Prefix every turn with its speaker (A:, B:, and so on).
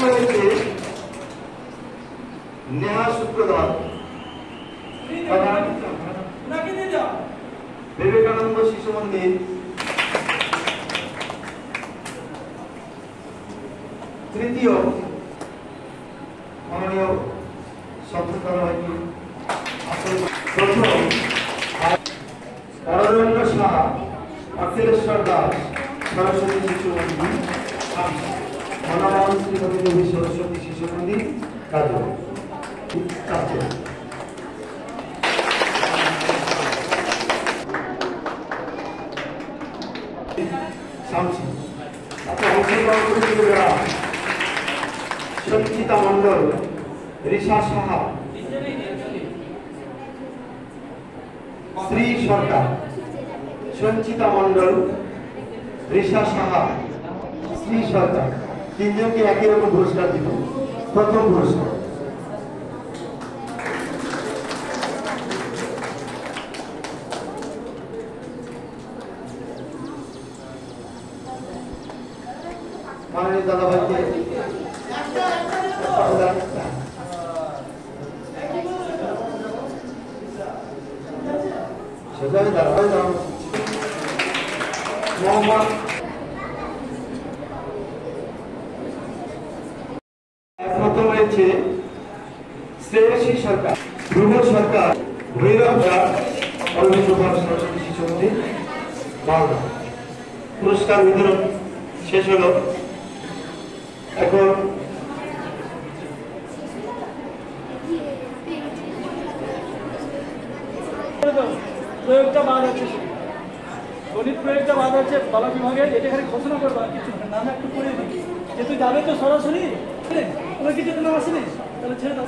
A: রয়েছে নেহা সূত্রধর, বিবেকানন্দ শিশু মন্দির, তৃতীয় মাননীয় সত্যতারী প্রথম অরণ্য সাহা, অখিলেশ্বর দাস, সরস্বতী শিশু মন্দির, মনোমোহন শ্রীমতী দেবী সরস্বতী শিশু মন্দির, কাজল সঞ্চিতা মন্ডল, রিসা সাহা, শ্রী সরকার, সঞ্চিতা মন্ডল, রিসা সাহা, শ্রী সরকার, তিনজনকে একই রকম পুরস্কার দিব। প্রথম পুরস্কার মাননীয় দাদাভাইকে প্রথম হয়েছে শ্রেয়সী সরকার, ধ্রুব সরকার, ভৈরব দাস, সরস্বতী শিশু মন্দির, মালদা। পুরস্কার বিতরণ শেষ হলো। এখন
B: প্রয়োগটা বাদ আছে, গণিত প্রয়োগটা বাদ আছে কলা বিভাগের। এটা খালি ঘোষণা করবো, কিছু নাম একটু করে দিই, যেহেতু যাবে তো সরাসরি। তোমার কিছু নাম আসেনি, তাহলে ছেড়ে দাও।